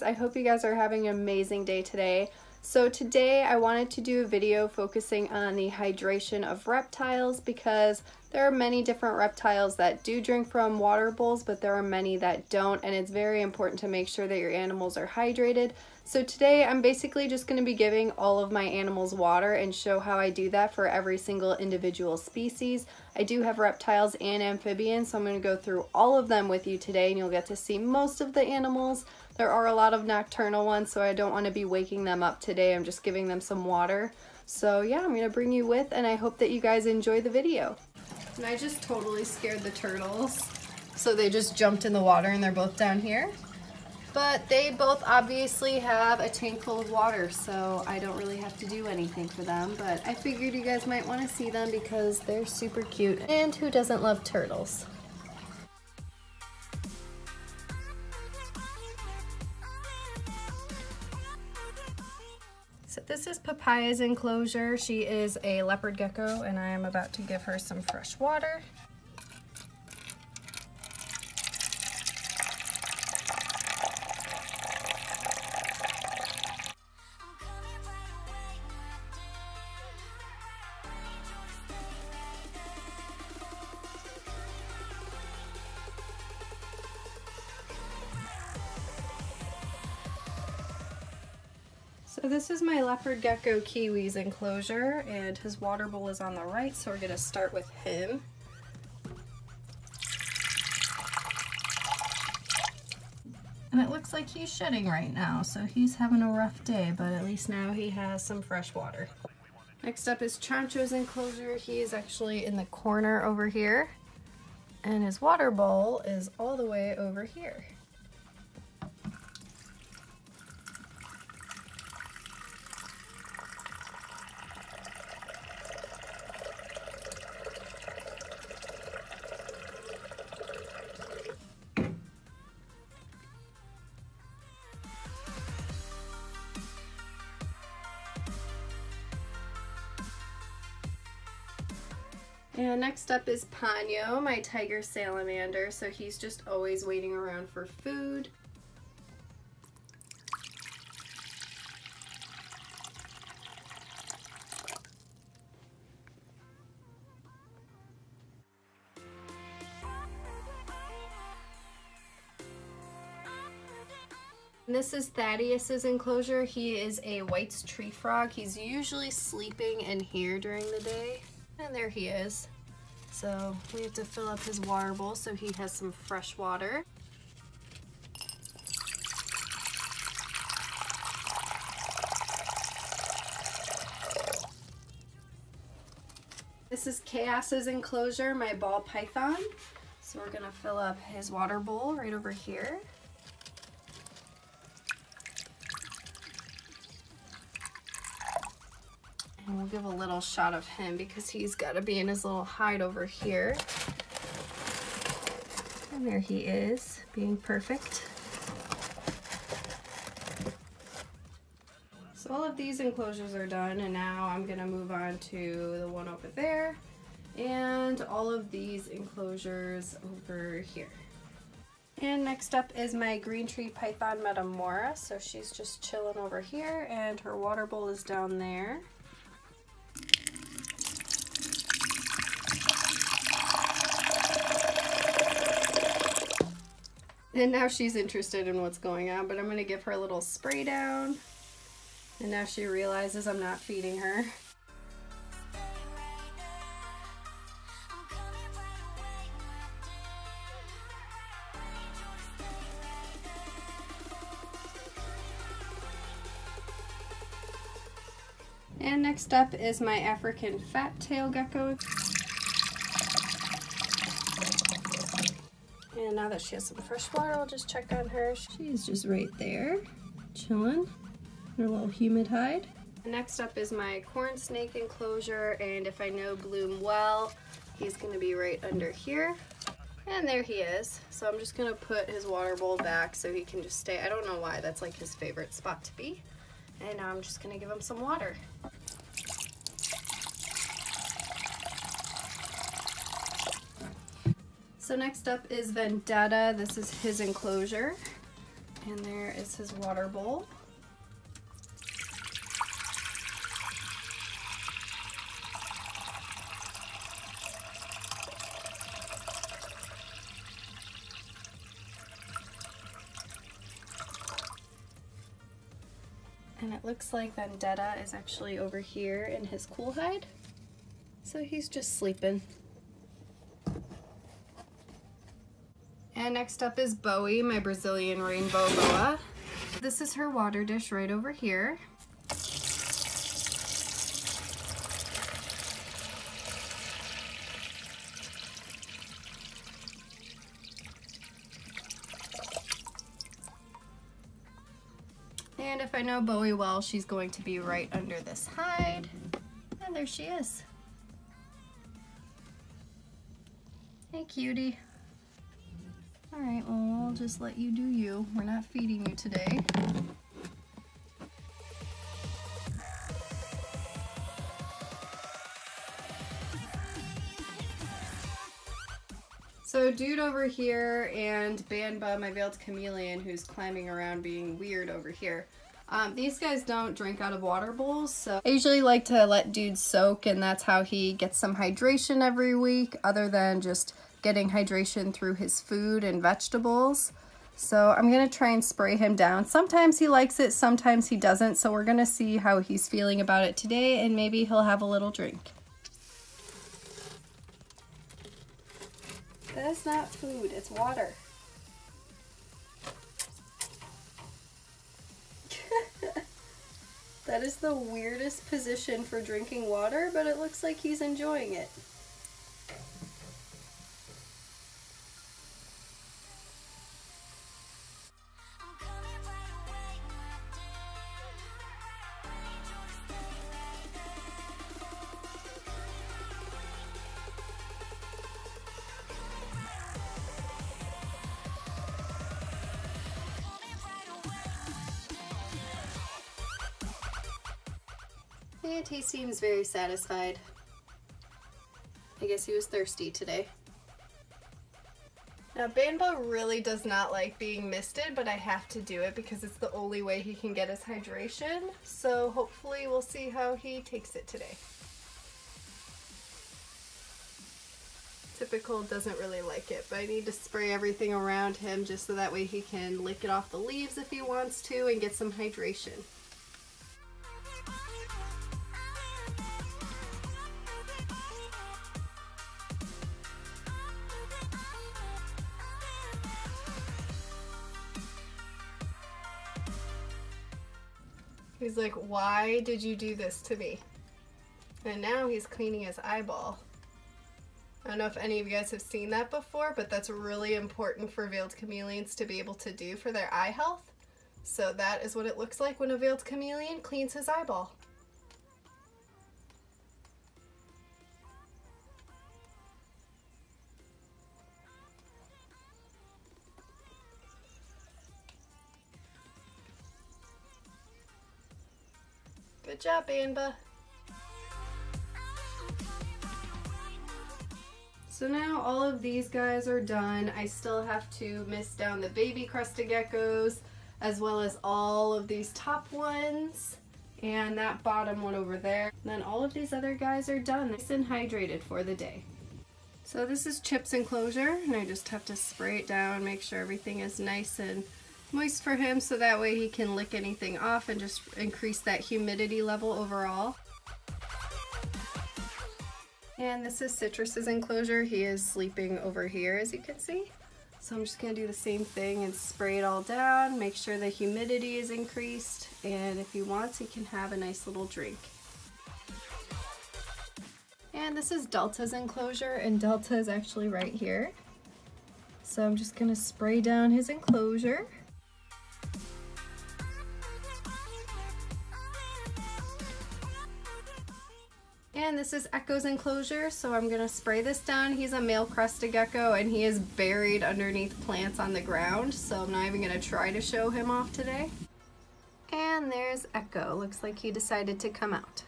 I hope you guys are having an amazing day today. So today I wanted to do a video focusing on the hydration of reptiles because there are many different reptiles that do drink from water bowls, but there are many that don't, and it's very important to make sure that your animals are hydrated. So today I'm basically just going to be giving all of my animals water and show how I do that for every single individual species. I do have reptiles and amphibians, so I'm going to go through all of them with you today and you'll get to see most of the animals. There are a lot of nocturnal ones, so I don't want to be waking them up today. I'm just giving them some water. So yeah, I'm going to bring you with, and I hope that you guys enjoy the video. And I just totally scared the turtles. So they just jumped in the water and they're both down here. But they both obviously have a tank full of water, so I don't really have to do anything for them. But I figured you guys might want to see them because they're super cute. And who doesn't love turtles? So this is Papaya's enclosure. She is a leopard gecko, and I am about to give her some fresh water. So this is my leopard gecko Kiwi's enclosure, and his water bowl is on the right, so we're going to start with him. And it looks like he's shedding right now, so he's having a rough day, but at least now he has some fresh water. Next up is Chancho's enclosure. He is actually in the corner over here, and his water bowl is all the way over here. And next up is Ponyo, my tiger salamander, so he's just always waiting around for food. And this is Thaddeus's enclosure. He is a White's tree frog. He's usually sleeping in here during the day. And there he is. So we have to fill up his water bowl so he has some fresh water. This is Chaos's enclosure, my ball python. So we're gonna fill up his water bowl right over here. And we'll give a little shot of him because he's got to be in his little hide over here. And there he is, being perfect. So all of these enclosures are done, and now I'm going to move on to the one over there and all of these enclosures over here. And next up is my green tree python Metamora. So she's just chilling over here, and her water bowl is down there. And now she's interested in what's going on, but I'm going to give her a little spray down. And now she realizes I'm not feeding her. And next up is my African fat tail gecko. And now that she has some fresh water, I'll just check on her. She's just right there, chilling in her little humid hide. Next up is my corn snake enclosure, and if I know Bloom well, he's going to be right under here. And there he is. So I'm just gonna put his water bowl back so he can just stay. I don't know why, that's like his favorite spot to be. And now I'm just gonna give him some water. So next up is Vendetta. This is his enclosure. And there is his water bowl. And it looks like Vendetta is actually over here in his cool hide. So he's just sleeping. And next up is Bowie, my Brazilian rainbow boa. This is her water dish right over here. And if I know Bowie well, she's going to be right under this hide. And there she is. Hey, cutie. All right, well, I'll just let you do you. We're not feeding you today. So dude over here and Banba, my veiled chameleon, who's climbing around being weird over here. These guys don't drink out of water bowls, so I usually like to let dude soak, and that's how he gets some hydration every week, other than just getting hydration through his food and vegetables. So I'm gonna try and spray him down. Sometimes he likes it, sometimes he doesn't, so we're gonna see how he's feeling about it today, and maybe he'll have a little drink. That's not food, it's water. That is the weirdest position for drinking water, but it looks like he's enjoying it. And he seems very satisfied. I guess he was thirsty today. Now Banba really does not like being misted, but I have to do it because it's the only way he can get his hydration. So hopefully we'll see how he takes it today. Typical doesn't really like it, but I need to spray everything around him just so that way he can lick it off the leaves if he wants to and get some hydration. He's like, why did you do this to me? And now he's cleaning his eyeball. I don't know if any of you guys have seen that before, but that's really important for veiled chameleons to be able to do for their eye health. So that is what it looks like when a veiled chameleon cleans his eyeball. Good job, Banba. So now all of these guys are done. I still have to mist down the baby crested geckos, as well as all of these top ones and that bottom one over there. And then all of these other guys are done, nice and hydrated for the day. So this is Chip's enclosure, and I just have to spray it down, make sure everything is nice and moist for him so that way he can lick anything off and just increase that humidity level overall. And this is Citrus's enclosure. He is sleeping over here, as you can see. So I'm just gonna do the same thing and spray it all down, make sure the humidity is increased, and if he wants, he can have a nice little drink. And this is Delta's enclosure, and Delta is actually right here. So I'm just gonna spray down his enclosure. And this is Echo's enclosure, so I'm gonna spray this down. He's a male crested gecko and he is buried underneath plants on the ground, so I'm not even gonna try to show him off today. And there's Echo. Looks like he decided to come out.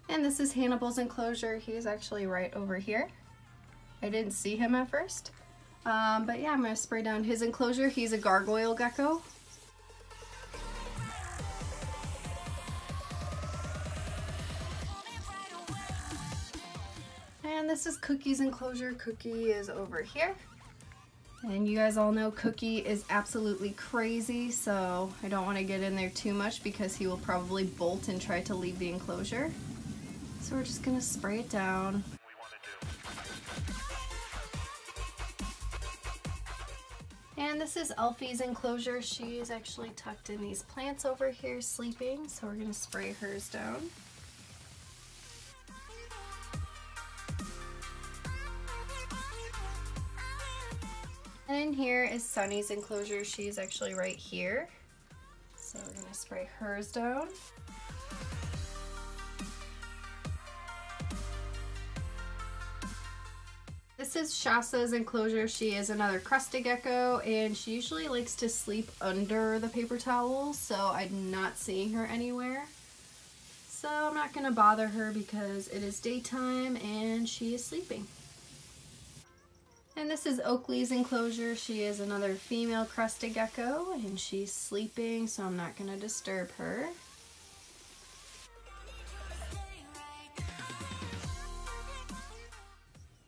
And this is Hannibal's enclosure. He's actually right over here. I didn't see him at first. But yeah, I'm gonna spray down his enclosure. He's a gargoyle gecko. And this is Cookie's enclosure. Cookie is over here. And you guys all know Cookie is absolutely crazy, so I don't want to get in there too much because he will probably bolt and try to leave the enclosure. So we're just gonna spray it down. And this is Alfie's enclosure. She is actually tucked in these plants over here sleeping, so we're gonna spray hers down. And in here is Sunny's enclosure. She's actually right here. So we're gonna spray hers down. This is Shasa's enclosure. She is another crested gecko and she usually likes to sleep under the paper towels, so I'm not seeing her anywhere. So I'm not gonna bother her because it is daytime and she is sleeping. And this is Oakley's enclosure. She is another female crested gecko and she's sleeping, so I'm not gonna disturb her.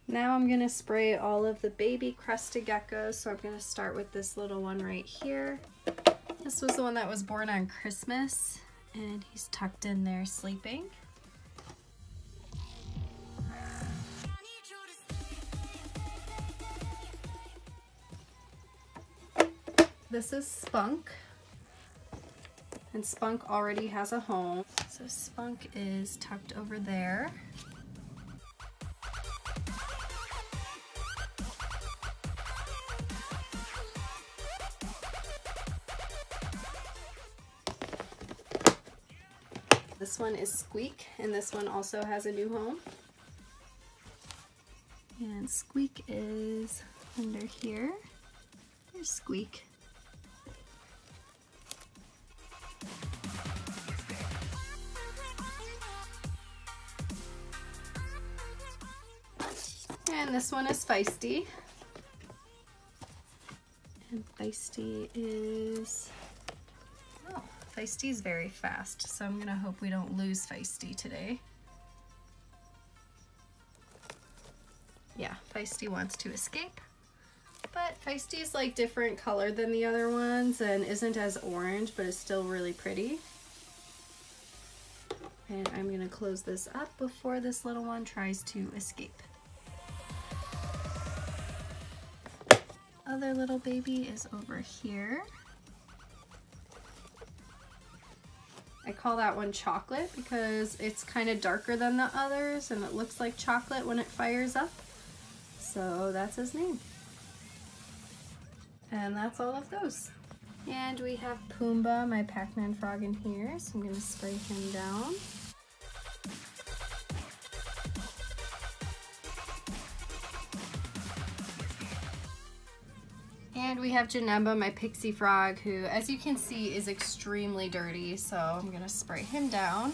Now I'm gonna spray all of the baby crested geckos, so I'm gonna start with this little one right here. This was the one that was born on Christmas, and he's tucked in there sleeping. This is Spunk, and Spunk already has a home. So Spunk is tucked over there. This one is Squeak, and this one also has a new home. And Squeak is under here. There's Squeak. And this one is Feisty. And Feisty is... oh, Feisty's very fast, so I'm gonna hope we don't lose Feisty today. Yeah, Feisty wants to escape. But Feisty's like different color than the other ones and isn't as orange, but is still really pretty. And I'm gonna close this up before this little one tries to escape. Other little baby is over here. I call that one Chocolate because it's kind of darker than the others and it looks like chocolate when it fires up. So that's his name. And that's all of those. And we have Pumbaa, my Pac-Man frog, in here, so I'm going to spray him down. And we have Janemba, my pixie frog, who, as you can see, is extremely dirty, so I'm going to spray him down.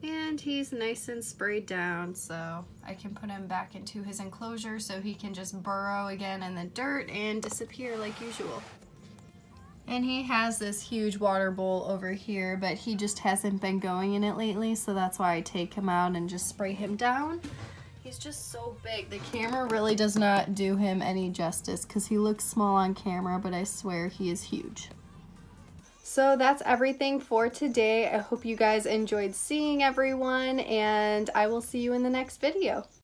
And he's nice and sprayed down, so I can put him back into his enclosure so he can just burrow again in the dirt and disappear like usual. And he has this huge water bowl over here, but he just hasn't been going in it lately, so that's why I take him out and just spray him down. He's just so big. The camera really does not do him any justice because he looks small on camera, but I swear he is huge. So that's everything for today. I hope you guys enjoyed seeing everyone, and I will see you in the next video.